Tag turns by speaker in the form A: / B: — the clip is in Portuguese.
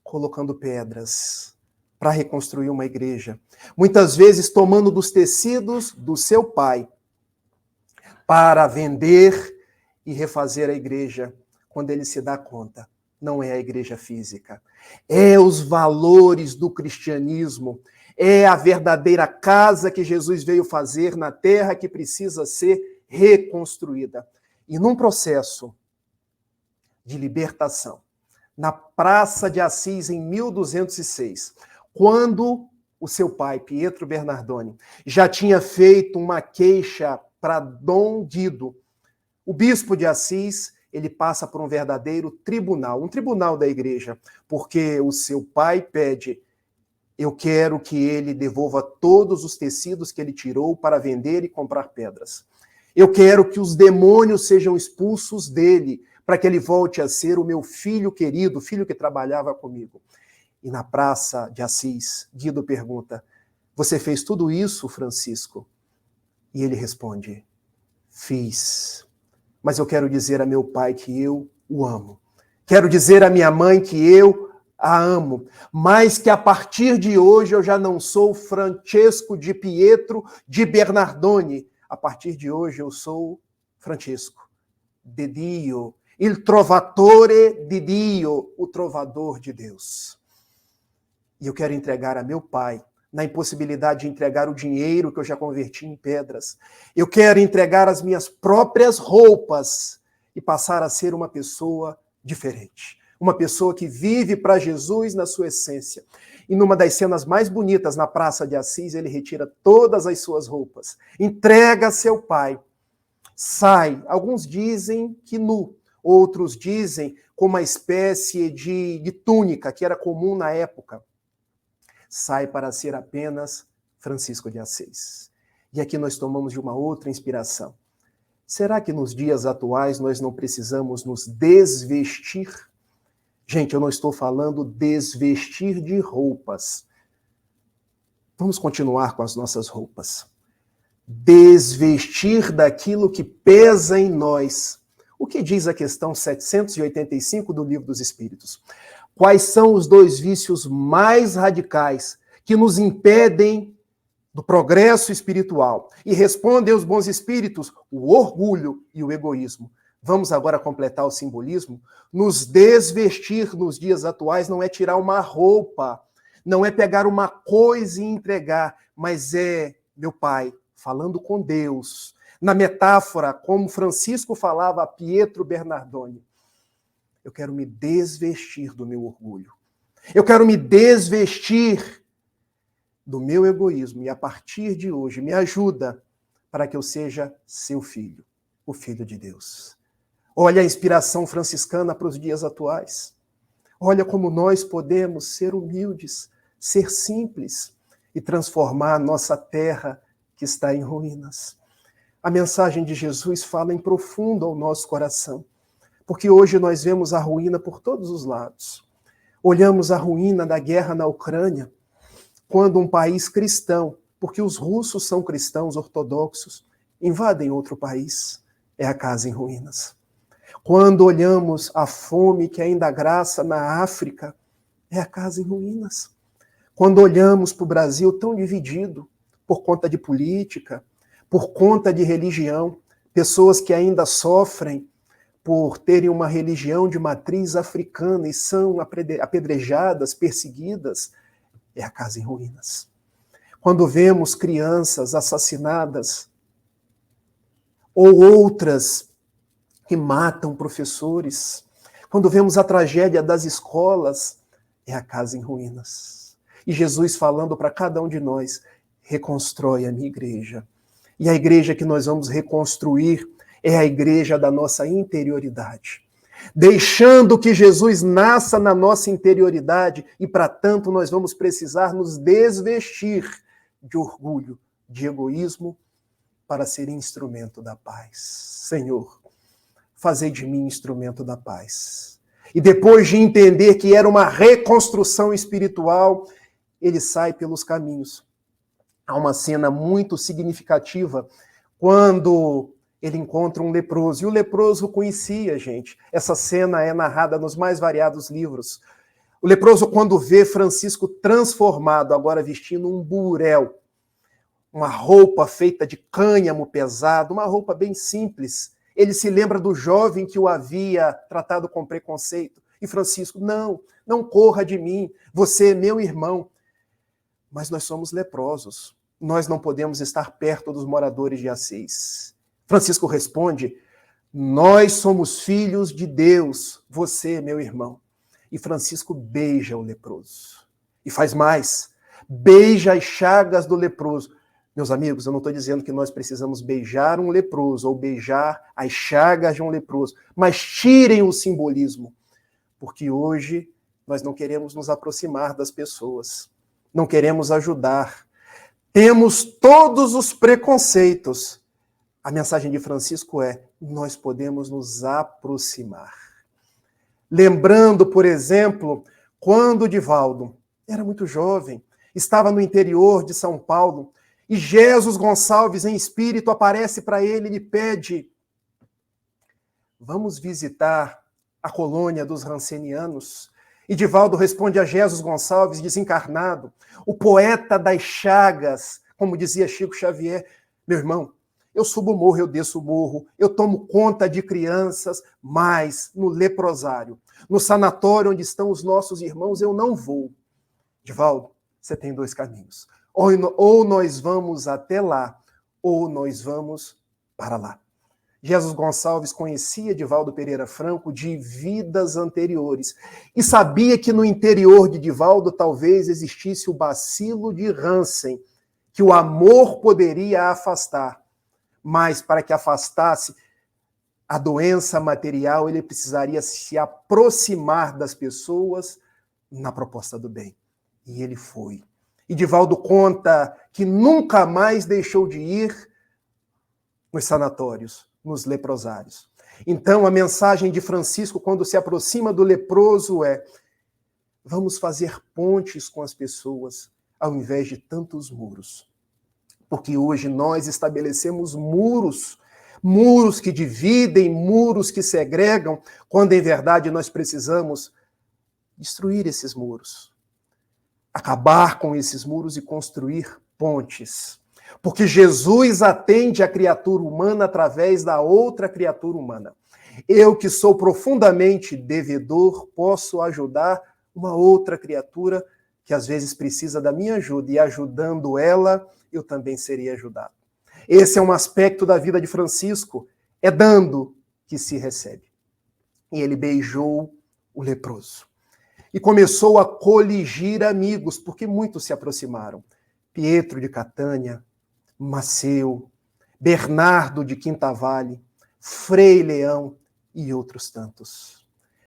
A: colocando pedras para reconstruir uma igreja. Muitas vezes tomando dos tecidos do seu pai para vender e refazer a igreja, quando ele se dá conta. Não é a igreja física. É os valores do cristianismo. É a verdadeira casa que Jesus veio fazer na terra que precisa ser reconstruída. E num processo de libertação, na Praça de Assis, em 1206, quando o seu pai, Pietro Bernardoni, já tinha feito uma queixa para Dom Guido, o bispo de Assis, ele passa por um verdadeiro tribunal, um tribunal da igreja, porque o seu pai pede, eu quero que ele devolva todos os tecidos que ele tirou para vender e comprar pedras. Eu quero que os demônios sejam expulsos dele, para que ele volte a ser o meu filho querido, o filho que trabalhava comigo. E na Praça de Assis, Guido pergunta, você fez tudo isso, Francisco? E ele responde, fiz. Mas eu quero dizer a meu pai que eu o amo. Quero dizer à minha mãe que eu a amo, mas que a partir de hoje eu já não sou Francesco de Pietro de Bernardoni. A partir de hoje eu sou Francesco de Dio, il trovatore di Dio, o trovador de Deus. E eu quero entregar a meu pai, na impossibilidade de entregar o dinheiro que eu já converti em pedras. Eu quero entregar as minhas próprias roupas e passar a ser uma pessoa diferente. Uma pessoa que vive para Jesus na sua essência. E numa das cenas mais bonitas na Praça de Assis, ele retira todas as suas roupas, entrega a seu pai, sai. Alguns dizem que nu, outros dizem com uma espécie de túnica que era comum na época. Sai para ser apenas Francisco de Assis. E aqui nós tomamos de uma outra inspiração. Será que nos dias atuais nós não precisamos nos desvestir? Gente, eu não estou falando desvestir de roupas. Vamos continuar com as nossas roupas. Desvestir daquilo que pesa em nós. O que diz a questão 785 do Livro dos Espíritos? Quais são os dois vícios mais radicais que nos impedem do progresso espiritual? E respondem os bons espíritos, o orgulho e o egoísmo. Vamos agora completar o simbolismo? Nos desvestir nos dias atuais não é tirar uma roupa, não é pegar uma coisa e entregar, mas é, meu pai, falando com Deus. Na metáfora, como Francisco falava a Pietro Bernardoni, eu quero me desvestir do meu orgulho. Eu quero me desvestir do meu egoísmo. E a partir de hoje, me ajuda para que eu seja seu filho, o Filho de Deus. Olha a inspiração franciscana para os dias atuais. Olha como nós podemos ser humildes, ser simples e transformar a nossa terra que está em ruínas. A mensagem de Jesus fala em profundo ao nosso coração. Porque hoje nós vemos a ruína por todos os lados. Olhamos a ruína da guerra na Ucrânia, quando um país cristão, porque os russos são cristãos ortodoxos, invadem outro país, é a casa em ruínas. Quando olhamos a fome que ainda graça na África, é a casa em ruínas. Quando olhamos para o Brasil tão dividido, por conta de política, por conta de religião, pessoas que ainda sofrem por terem uma religião de matriz africana e são apedrejadas, perseguidas, é a casa em ruínas. Quando vemos crianças assassinadas ou outras que matam professores, quando vemos a tragédia das escolas, é a casa em ruínas. E Jesus falando para cada um de nós, reconstrói a minha igreja. E a igreja que nós vamos reconstruir é a igreja da nossa interioridade. Deixando que Jesus nasça na nossa interioridade e, para tanto, nós vamos precisar nos desvestir de orgulho, de egoísmo, para ser instrumento da paz. Senhor, fazei de mim instrumento da paz. E depois de entender que era uma reconstrução espiritual, ele sai pelos caminhos. Há uma cena muito significativa quando ele encontra um leproso. E o leproso conhecia, gente. Essa cena é narrada nos mais variados livros. O leproso, quando vê Francisco transformado, agora vestindo um burel, uma roupa feita de cânhamo pesado, uma roupa bem simples, ele se lembra do jovem que o havia tratado com preconceito. E Francisco, não corra de mim, você é meu irmão. Mas nós somos leprosos, nós não podemos estar perto dos moradores de Assis. Francisco responde, nós somos filhos de Deus, você é meu irmão. E Francisco beija o leproso. E faz mais, beija as chagas do leproso. Meus amigos, eu não estou dizendo que nós precisamos beijar um leproso ou beijar as chagas de um leproso, mas tirem o simbolismo, porque hoje nós não queremos nos aproximar das pessoas, não queremos ajudar, temos todos os preconceitos. A mensagem de Francisco é, nós podemos nos aproximar. Lembrando, por exemplo, quando Divaldo era muito jovem, estava no interior de São Paulo, e Jesus Gonçalves, em espírito, aparece para ele e lhe pede, vamos visitar a colônia dos rancenianos. E Divaldo responde a Jesus Gonçalves, desencarnado, o poeta das chagas, como dizia Chico Xavier, meu irmão, eu subo o morro, eu desço o morro, eu tomo conta de crianças, mas no leprosário, no sanatório onde estão os nossos irmãos, eu não vou. Divaldo, você tem dois caminhos. Ou nós vamos até lá, ou nós vamos para lá. Jesus Gonçalves conhecia Divaldo Pereira Franco de vidas anteriores e sabia que no interior de Divaldo talvez existisse o bacilo de Hansen, que o amor poderia afastar. Mas para que afastasse a doença material, ele precisaria se aproximar das pessoas na proposta do bem. E ele foi. E Divaldo conta que nunca mais deixou de ir nos sanatórios, nos leprosários. Então, a mensagem de Francisco, quando se aproxima do leproso, é: vamos fazer pontes com as pessoas, ao invés de tantos muros. Porque hoje nós estabelecemos muros que dividem, muros que segregam, quando em verdade nós precisamos destruir esses muros. Acabar com esses muros e construir pontes. Porque Jesus atende a criatura humana através da outra criatura humana. Eu, que sou profundamente devedor, posso ajudar uma outra criatura que às vezes precisa da minha ajuda, e ajudando ela, eu também serei ajudado. Esse é um aspecto da vida de Francisco, é dando que se recebe. E ele beijou o leproso. E começou a coligir amigos, porque muitos se aproximaram. Pietro de Catânia, Maceu, Bernardo de Quintavale, Frei Leão e outros tantos.